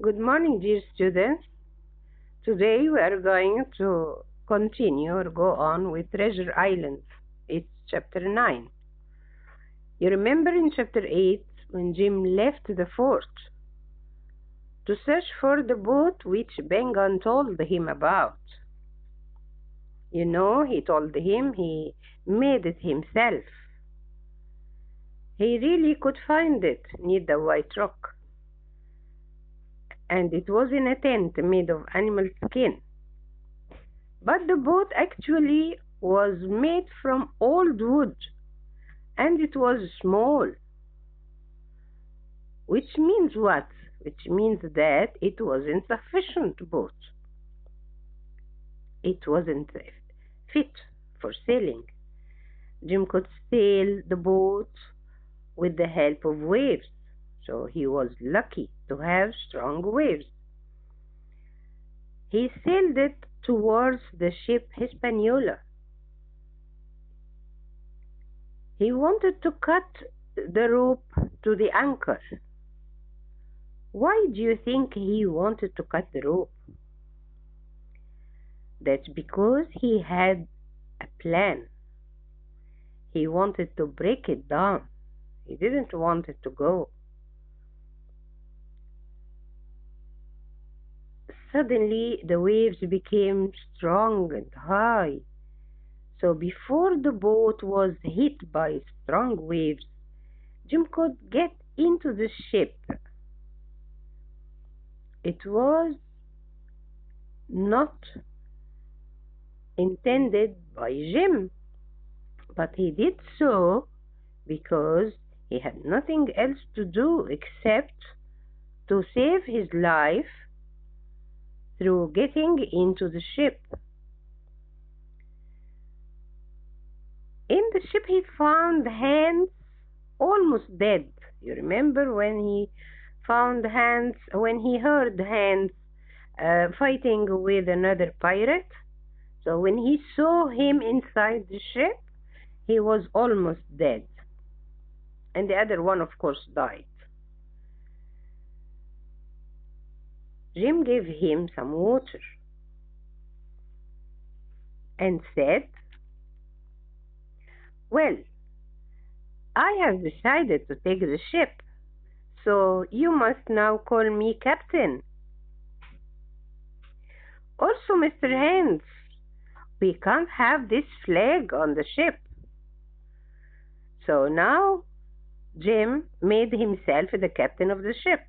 Good morning, dear students. Today we are going to continue or go on with Treasure Island. It's chapter 9. You remember in chapter 8 when Jim left the fort to search for the boat which Bengon told him about. He told him he made it himself. He really could find it near the White Rock, and it was in a tent made of animal skin. But the boat actually was made from old wood, and it was small. Which means what? Which means that it wasn't sufficient boat. It wasn't fit for sailing. Jim could sail the boat with the help of waves, so he was lucky to have strong waves. He sailed it towards the ship Hispaniola. He wanted to cut the rope to the anchor. Why do you think he wanted to cut the rope? That's because he had a plan. He wanted to break it down. He didn't want it to go. Suddenly, the waves became strong and high. So before the boat was hit by strong waves, Jim could get into the ship. It was not intended by Jim, but he did so because he had nothing else to do except to save his life through getting into the ship. In the ship he found Hans almost dead. You remember when he heard Hans fighting with another pirate? So when he saw him inside the ship, he was almost dead. And the other one, of course, died. Jim gave him some water and said, "Well, I have decided to take the ship, so you must now call me captain. Also, Mr. Hans, we can't have this flag on the ship." So now Jim made himself the captain of the ship,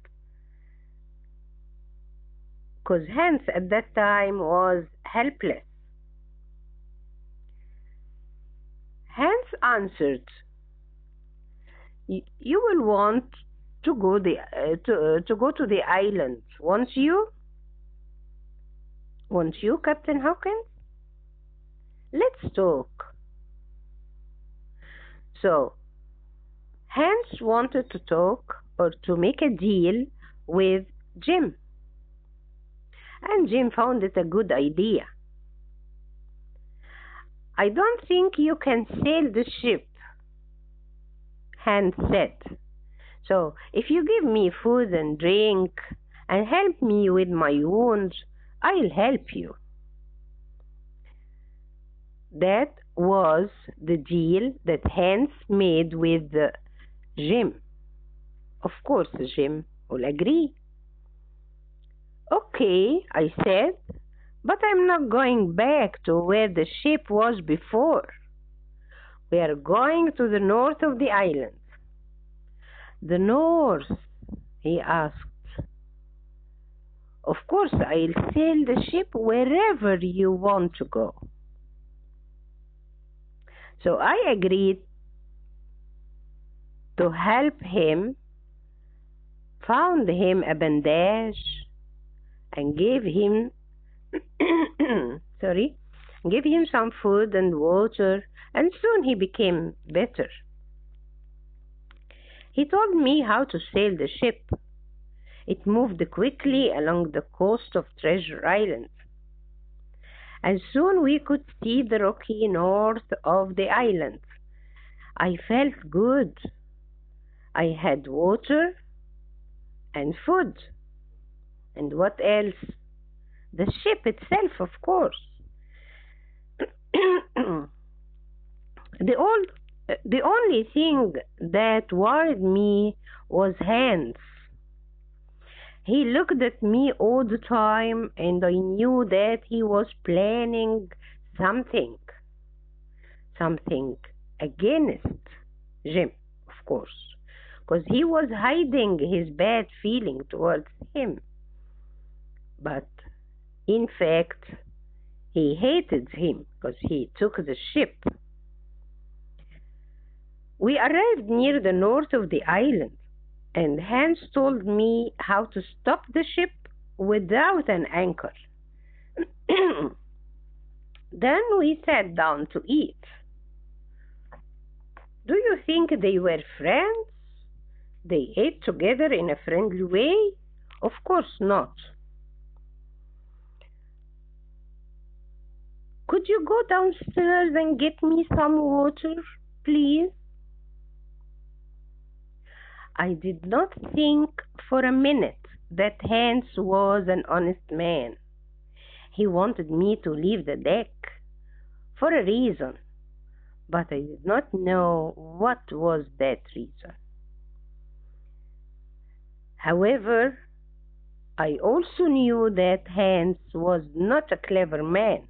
because Hans at that time was helpless. Hans answered, "You will want to go to the island, won't you? Won't you, Captain Hawkins? Let's talk." So Hans wanted to talk or to make a deal with Jim, and Jim found it a good idea. "I don't think you can sail the ship," Hans said. "So if you give me food and drink and help me with my wounds, I'll help you." That was the deal that Hans made with Jim. Of course, Jim will agree. "Okay," I said, "but I'm not going back to where the ship was before. We are going to the north of the island." "The north?" he asked. "Of course, I'll sail the ship wherever you want to go." So I agreed to help him, found him a bandage, and gave him gave him some food and water, and soon he became better. He told me how to sail the ship. It moved quickly along the coast of Treasure Island, and soon we could see the rocky north of the island. I felt good. I had water and food. And what else? The ship itself, of course. The old, the only thing that worried me was Hans. He looked at me all the time, and I knew that he was planning something, something against Jim, of course, because he was hiding his bad feeling towards him. But in fact, he hated him because he took the ship. We arrived near the north of the island, and Hans told me how to stop the ship without an anchor. Then we sat down to eat. Do you think they were friends? They ate together in a friendly way? Of course not. Could you go downstairs and get me some water, please? I did not think for a minute that Hans was an honest man. He wanted me to leave the deck for a reason, but I did not know what was that reason. However, I also knew that Hans was not a clever man,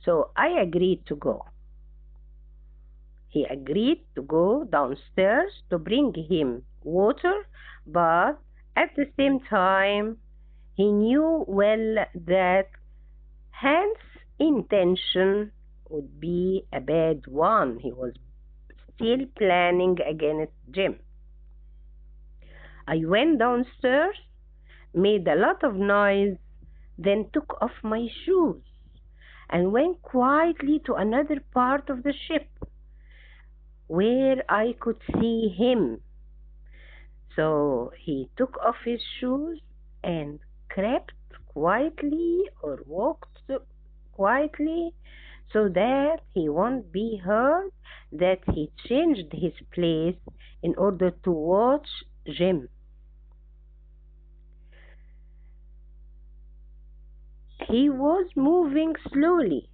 so I agreed to go. He agreed to go downstairs to bring him water, but at the same time, he knew well that Hans' intention would be a bad one. He was still planning against Jim. I went downstairs, made a lot of noise, then took off my shoes and went quietly to another part of the ship where I could see him. So he took off his shoes and crept quietly or walked quietly so that he won't be heard that he changed his place in order to watch Jim. He was moving slowly.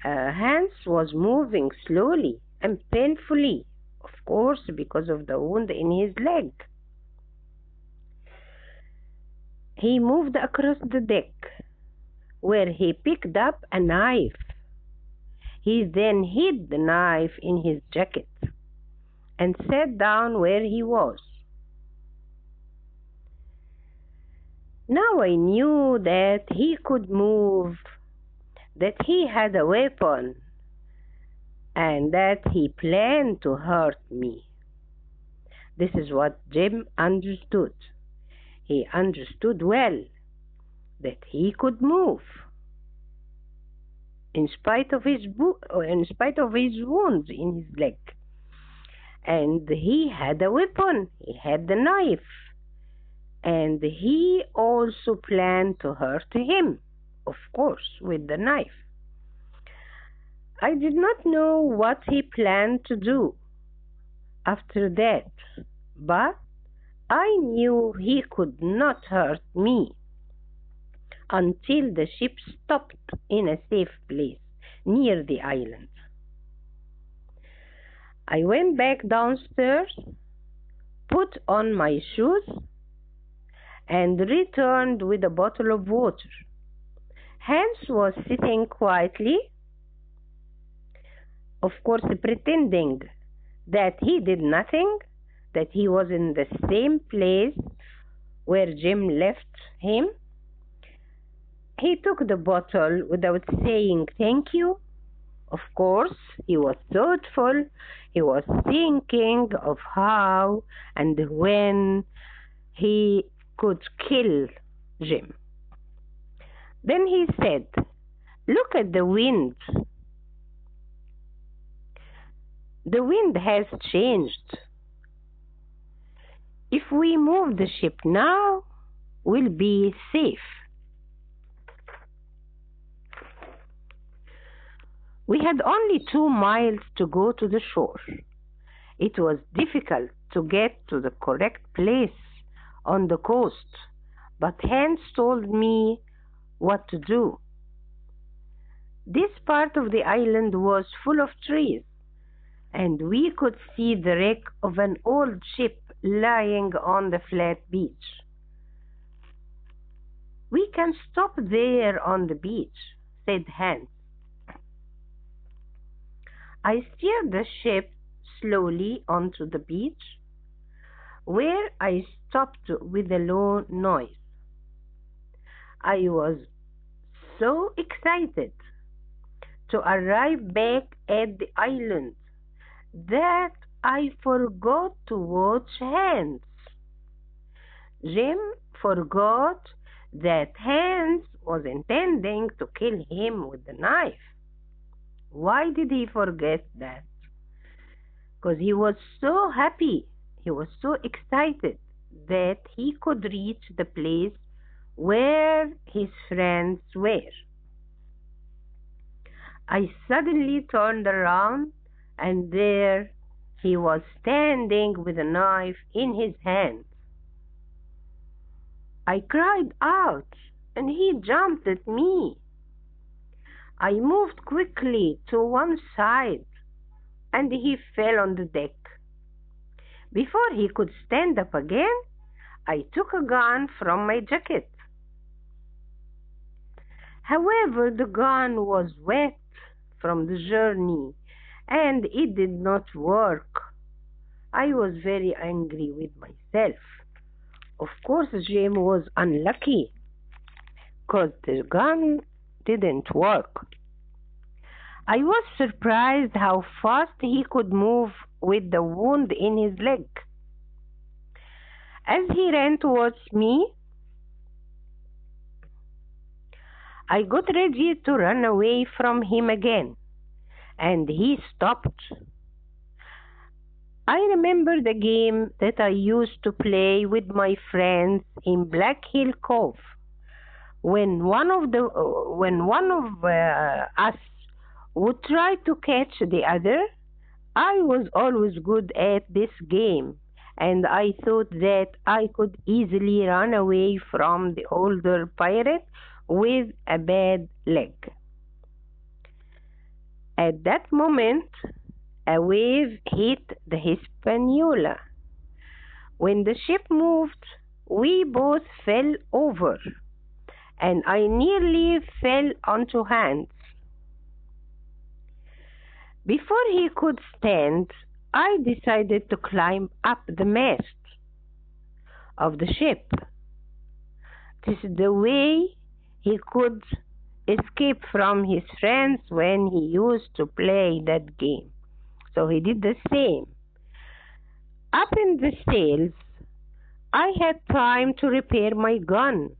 Hans was moving slowly and painfully, of course, because of the wound in his leg. He moved across the deck, where he picked up a knife. He then hid the knife in his jacket and sat down where he was. Now I knew that he could move, that he had a weapon, and that he planned to hurt me. This is what Jim understood. He understood well that he could move in spite of his wounds in his leg. And he had a weapon. He had the knife. And he also planned to hurt him, of course, with the knife. I did not know what he planned to do after that, but I knew he could not hurt me until the ship stopped in a safe place near the island. I went back downstairs, put on my shoes, and returned with a bottle of water. Hans was sitting quietly, of course pretending that he did nothing, that he was in the same place where Jim left him. He took the bottle without saying thank you. Of course, he was thoughtful. He was thinking of how and when he could kill Jim. Then he said, "Look at the wind. The wind has changed. If we move the ship now, we'll be safe." We had only 2 miles to go to the shore. It was difficult to get to the correct place on the coast, but Hans told me what to do. This part of the island was full of trees, and we could see the wreck of an old ship lying on the flat beach. "We can stop there on the beach," said Hans. I steered the ship slowly onto the beach, where I stopped with a low noise. I was so excited to arrive back at the island that I forgot to watch Hans. Jim forgot that Hans was intending to kill him with the knife. Why did he forget that? Because he was so happy, he was so excited that he could reach the place where his friends were. I suddenly turned around, and there he was standing with a knife in his hand. I cried out, and he jumped at me. I moved quickly to one side, and he fell on the deck. Before he could stand up again, I took a gun from my jacket. However, the gun was wet from the journey, and it did not work. I was very angry with myself. Of course, Jim was unlucky, because the gun didn't work. I was surprised how fast he could move with the wound in his leg. As he ran towards me, I got ready to run away from him again, and he stopped. I remember the game that I used to play with my friends in Black Hill Cove. When one of us would try to catch the other, I was always good at this game, and I thought that I could easily run away from the older pirate with a bad leg. At that moment, a wave hit the Hispaniola. When the ship moved, we both fell over, and I nearly fell onto Hans. Before he could stand, I decided to climb up the mast of the ship. This is the way he could escape from his friends when he used to play that game. So he did the same. Up in the sails, I had time to repair my gun,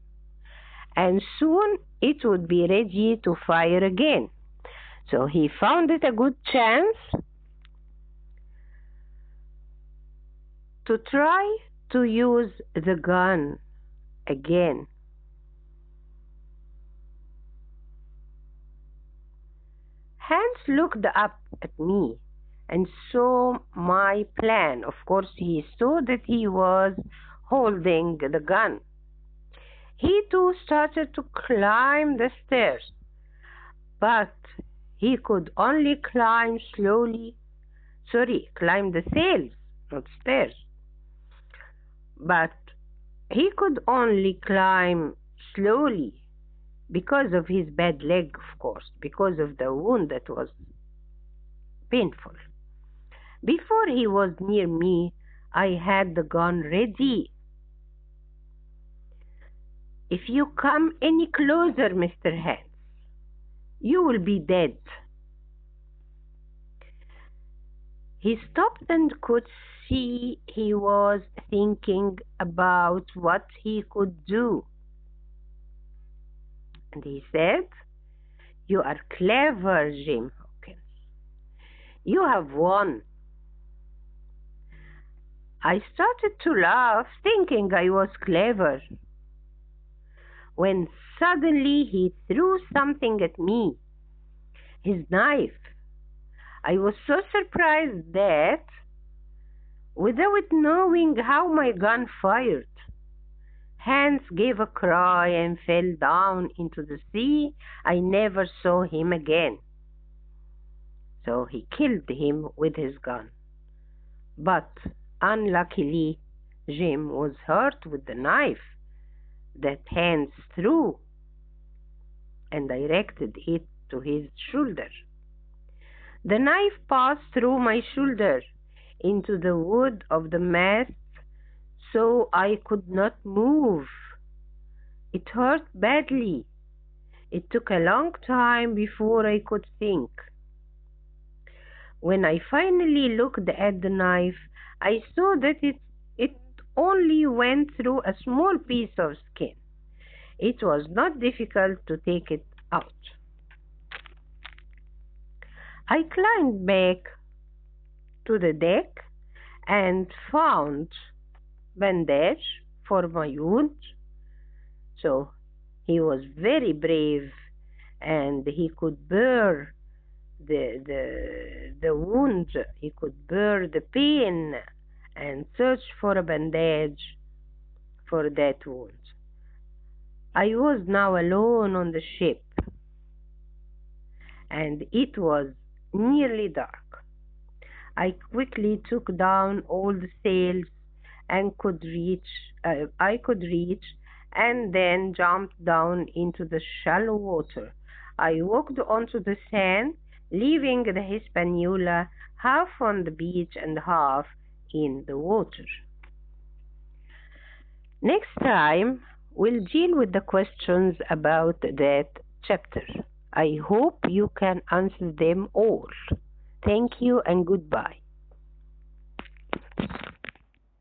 and soon it would be ready to fire again. So he found it a good chance to try to use the gun again. Hans looked up at me and saw my plan. Of course, he saw that he was holding the gun. He too started to climb the stairs, but he could only climb the sails, not stairs. But he could only climb slowly because of his bad leg, of course, because of the wound that was painful. Before he was near me, I had the gun ready. "If you come any closer, Mr. Hans, you will be dead." He stopped and could see he was thinking about what he could do. And he said, "You are clever, Jim Hawkins. You have won." I started to laugh, thinking I was clever, when suddenly he threw something at me, his knife. I was so surprised that, without knowing how my gun fired, Hans gave a cry and fell down into the sea. I never saw him again. So he killed him with his gun. But unluckily, Jim was hurt with the knife that Hans threw and directed it to his shoulder. The knife passed through my shoulder into the wood of the mast, so I could not move. It hurt badly. It took a long time before I could think. When I finally looked at the knife, I saw that it only went through a small piece of skin. It was not difficult to take it out. I climbed back to the deck and found bandage for my wound. So he was very brave, and he could bear the wound. He could bear the pain and search for a bandage for that wound. I was now alone on the ship, and it was nearly dark. I quickly took down all the sails and I could reach, and then jumped down into the shallow water. I walked onto the sand, leaving the Hispaniola half on the beach and half in the water. Next time, we'll deal with the questions about that chapter. I hope you can answer them all. Thank you and goodbye.